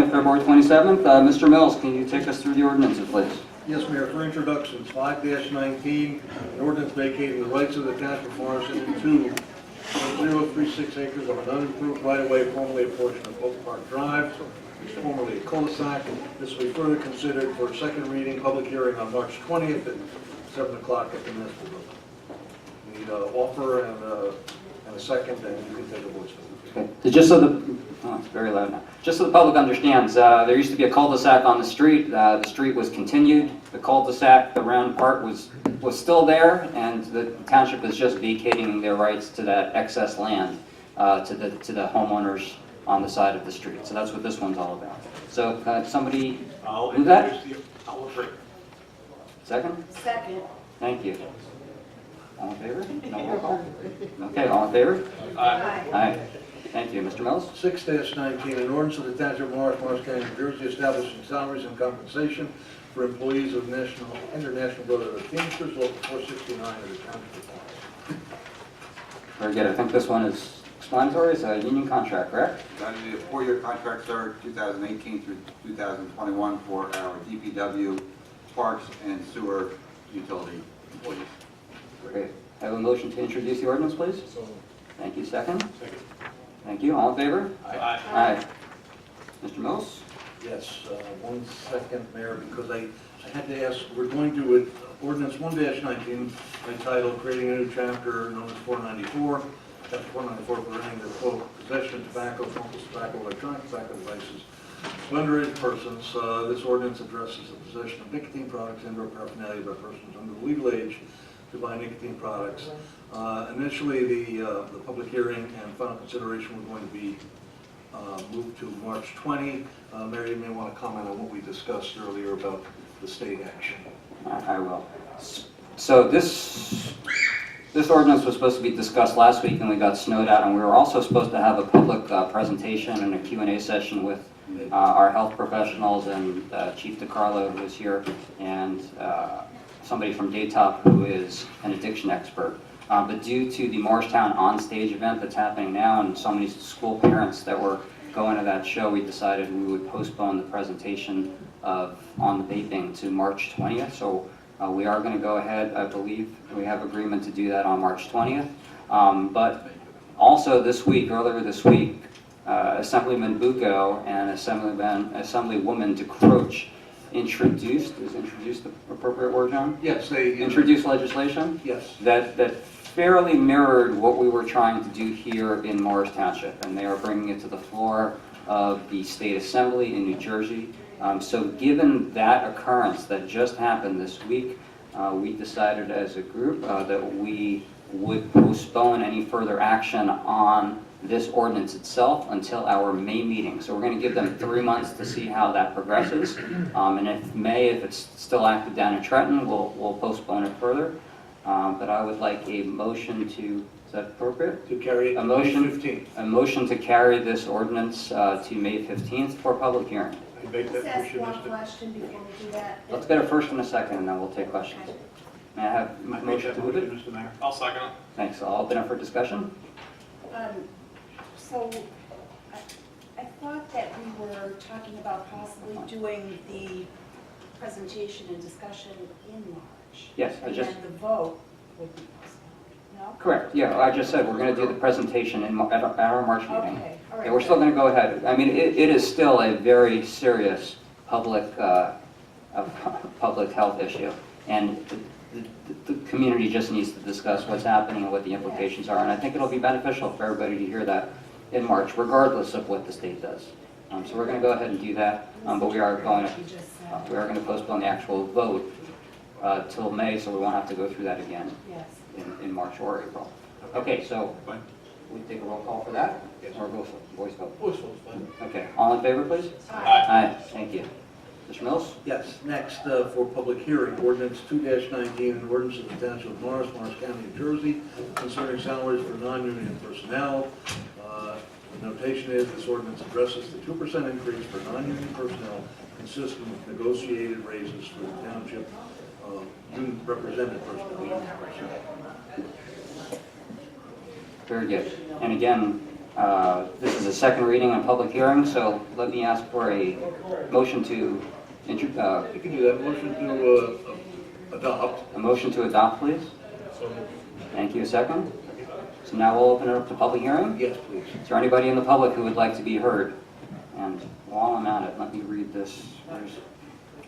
20th, February 27th. Mr. Mills, can you take us through the ordinances, please? Yes, Mayor, for introductions, 5-19, an ordinance vacating the rights of the township of Morrison in 2.036 acres of an unimproved right-of-way formerly a portion of Oak Park Drive, formerly a cul-de-sac. This will be further considered for second reading, public hearing on March 20th at 7 o'clock at the municipal building. We need an offer and a second, and you can take a voice vote. Okay. So just so it's very loud now. Just so the public understands, there used to be a cul-de-sac on the street. The street was continued. The cul-de-sac, the round part, was still there, and the township is just vacating their rights to that excess land to the homeowners on the side of the street. So that's what this one's all about. So somebody do that? I'll offer. Second? Second. Thank you. All in favor? No roll call? Okay, all in favor? Aye. Aye. Thank you. Mr. Mills? 6-19, an ordinance of the Township of Morris County, New Jersey, establishing salaries and compensation for employees of International Brotherhood of Teamsters, Local 469 of the Township of Morris. Very good. I think this one is explanatory. It's a union contract, correct? That is a 4-year contract, sir, 2018 through 2021 for our DPW, parks, and sewer utility employees. Great. I have a motion to introduce the ordinance, please. Thank you. Second? Second. Thank you. All in favor? Aye. Aye. Mr. Mills? Yes, 1 second, Mayor, because I had to ask, we're going to, with ordinance 1-19, entitled Creating a New Chapter known as 494, chapter 494, preventing the quote, possession of tobacco, smokeless tobacco, electronic tobacco devices to underage persons. This ordinance addresses the possession of nicotine products and/or paraphernalia by persons under the legal age to buy nicotine products. Initially, the public hearing and final consideration were going to be moved to March 20. Mary, you may want to comment on what we discussed earlier about the state action. I will. So this ordinance was supposed to be discussed last week, and we got snowed out, and we were also supposed to have a public presentation and a Q&A session with our health professionals and Chief DiCarlo, who is here, and somebody from Daytop, who is an addiction expert. But due to the Morristown on-stage event that's happening now, and so many school parents that were going to that show, we decided we would postpone the presentation on the vaping to March 20th. So we are going to go ahead. I believe we have agreement to do that on March 20th. But also this week, earlier this week, Assemblyman Bucco and Assemblywoman DeCroce introduced the appropriate word, John? Yes, they Introduced legislation? Yes. That fairly mirrored what we were trying to do here in Morris Township, and they are bringing it to the floor of the State Assembly in New Jersey. So given that occurrence that just happened this week, we decided as a group that we would postpone any further action on this ordinance itself until our May meeting. So we're going to give them 3 months to see how that progresses. And if it's still active down in Trenton, we'll postpone it further. But I would like a motion to, is that appropriate? To carry it A to motion, May 15th. a motion to carry this ordinance to May 15th for public hearing. I make Let's that ask motion, one Mr. question before we do that. Let's get a first and a second, and then we'll take questions. Okay. May I have a I make motion that to move it? motion, Mr. Mayor. I'll second it. Thanks. I'll open up for discussion. So I thought that we were talking about possibly doing the presentation and discussion in March. Yes, I And just, then the vote would be postponed, no? correct. Yeah, I just said we're going to do the presentation at our March meeting. Okay, all right. Yeah, we're still going to go ahead. I mean, it is still a very serious public health issue, and the community just needs to discuss what's happening and what the implications are. And I think it'll be beneficial for everybody to hear that in March, regardless of what the state does. So we're going to go ahead and do that, but we are going to postpone the actual vote till May, so we won't have to go through that again Yes. in March or April. Okay, so Fine. we take a roll call for that, Yes. or voice vote? Voice vote's fine. Okay, all in favor, please? Aye. Aye, thank you. Mr. Mills? Yes, next for public hearing, ordinance 2-19, an ordinance of the Township of Morris County, New Jersey, concerning salaries for non-union personnel. The notation is this ordinance addresses the 2% increase for non-union personnel consistent with negotiated raises for the Township union represented personnel. Very good. And again, This is a second reading and public hearing, so let me ask for a motion to, You can do that, motion to adopt. a motion to adopt, please. So moved. Thank you, a second. So now we'll open it up to public hearing. Yes, please. Is there anybody in the public who would like to be heard? And while I'm at it, let me read this. Where's-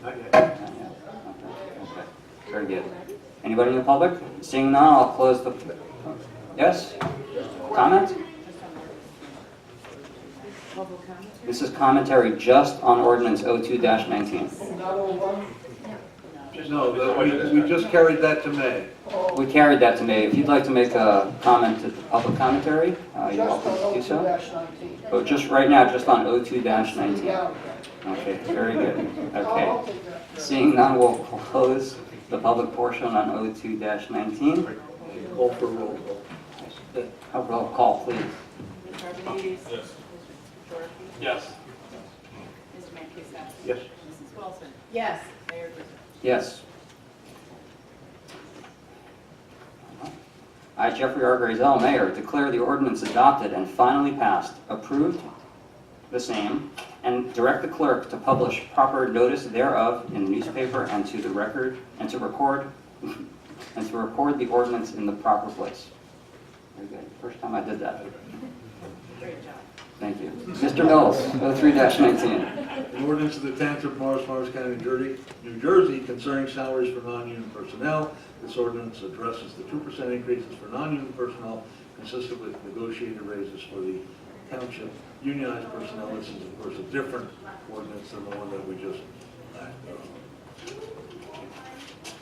Not yet. not yet. Okay. Very good. Anybody in the public? Seeing none, I'll close the, yes? Comment? This is commentary just on ordinance 02-19. No, we just carried that to May. We carried that to May. If you'd like to make a comment at the public commentary, you're welcome to do so. But just right now, just on 02-19. Okay, very good. Okay. Seeing none, we'll close the public portion on 02-19. Call for roll call. A roll call, please. Mr. Arvanites? Yes. Mr. Dorothy? Yes. Mr. Mancuso? Yes. Mrs. Wilson? Yes. Mayor Griswold? Yes. I, Jeffrey R. Grazel, Mayor, declare the ordinance adopted and finally passed, approved the same, and direct the clerk to publish proper notice thereof in the newspaper and to the record, and to record the ordinance in the proper place. Very good. First time I did that. Great job. Thank you. Mr. Mills, 03-19. An ordinance of the Township of Morris, Morris County, New Jersey concerning salaries for non-union personnel. This ordinance addresses the 2% increases for non-union personnel consistent with negotiated raises for the township unionized personnel. This is, of course, a different ordinance than the one that we just,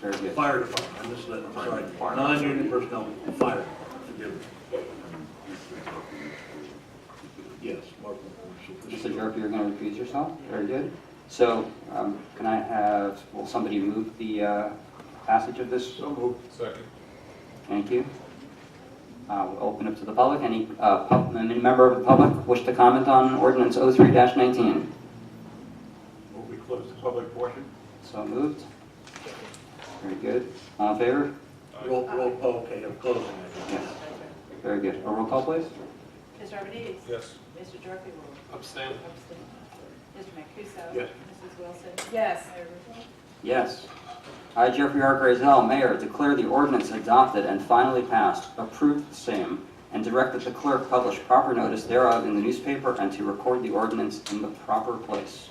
Very good. fire department, I'm sorry, non-union personnel, fire, forgive me. Yes, Mark. Mr. Jerk, you're going to recuse yourself? Very good. So, can I have, will somebody move the passage of this? So moved. Second. Thank you. We'll open up to the public. Any member of the public wish to comment on ordinance 03-19? Move we close the public portion. So moved. Very good. All in favor? Roll, okay, I'm closing it. Yes. Very good. A roll call, please. Mr. Arvanites? Yes. Mr. Dorothy? Will Abstain. abstain. Mr. Mancuso? Yes. Mrs. Wilson? Yes. Mayor Griswold? Yes. I, Jeffrey R. Grazel, Mayor, declare the ordinance adopted and finally passed, approved the same, and direct that the clerk publish proper notice thereof in the newspaper and to record the ordinance in the proper place.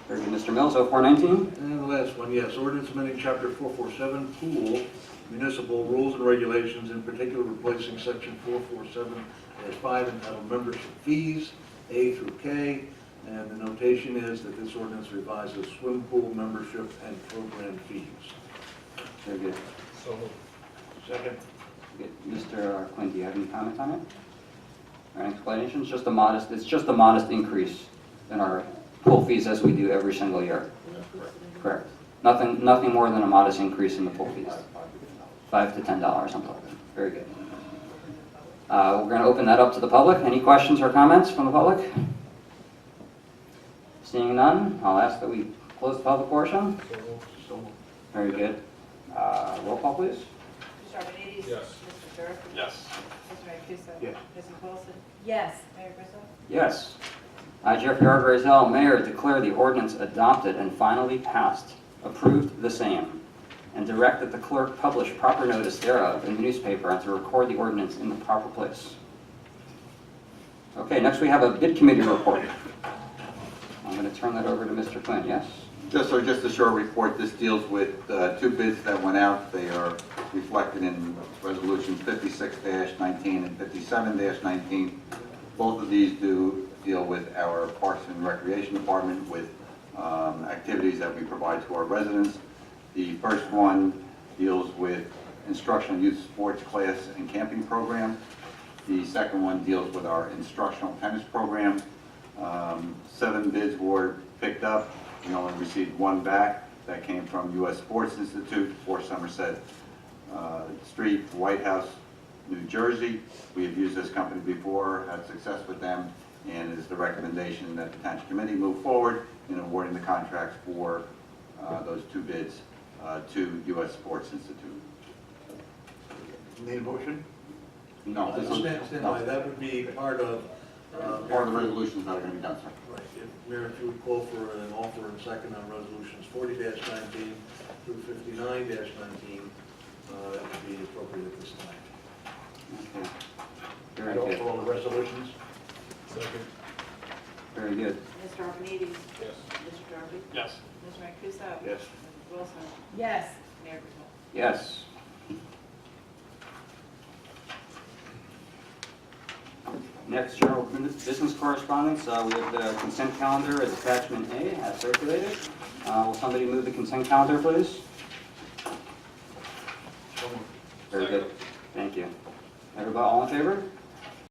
Very good. Mr. Mills, 04-19. And the last one, yes, ordinance amending chapter 447, pool, municipal rules and regulations, in particular replacing section 447-5 entitled membership fees, A through K, and the notation is that this ordinance revises swim pool membership and program fees. Very good. So moved. Second. Good. Mr. Quinn, do you have any comment on it? Or an explanation? It's just a modest increase in our pool fees as we do every single year. Correct. Nothing more than a modest increase in the pool fees. $5 to $10, something like that. Very good. We're going to open that up to the public. Any questions or comments from the public? Seeing none, I'll ask that we close the public portion. So moved. Very good. Roll call, please. Mr. Arvanites? Yes. Mr. Dorothy? Yes. Mr. Mancuso? Yes. Mrs. Wilson? Yes. Mayor Griswold? Yes. I, Jeffrey R. Grazel, Mayor, declare the ordinance adopted and finally passed, approved the same, and direct that the clerk publish proper notice thereof in the newspaper and to record the ordinance in the proper place. Okay, next we have a bid committee report. I'm going to turn that over to Mr. Quinn, yes? Just a short report, this deals with two bids that went out. They are reflected in resolutions 56-19 and 57-19. Both of these do deal with our Parks and Recreation Department with activities that we provide to our residents. The first one deals with instructional youth sports class and camping program. The second one deals with our instructional tennis program. 7 bids were picked up. We only received 1 back. That came from U.S. Sports Institute, 4 Somerset Street, White House, New Jersey. We have used this company before, had success with them, and it is the recommendation that the Township Committee move forward in awarding the contracts for those 2 bids to U.S. Sports Institute. Need a motion? No, this is Stand by, that would be part of. part of the resolutions that are going to be done, sir. Right, Mayor, if you would call for an offer and second on resolutions 40-19 through 59-19, that would be appropriate at this time. Okay. Very And good, also on the resolutions? Second. very good. Mr. Archimedes. Yes. Mr. Duffy. Yes. Mr. Mancuso. Yes. Mrs. Wilson. Yes. Mayor Griswold. Yes. Next, general business correspondence. We have the consent calendar as attachment A as circulated. Will somebody move the consent calendar, please? Very good. Thank you. Everybody, all in favor?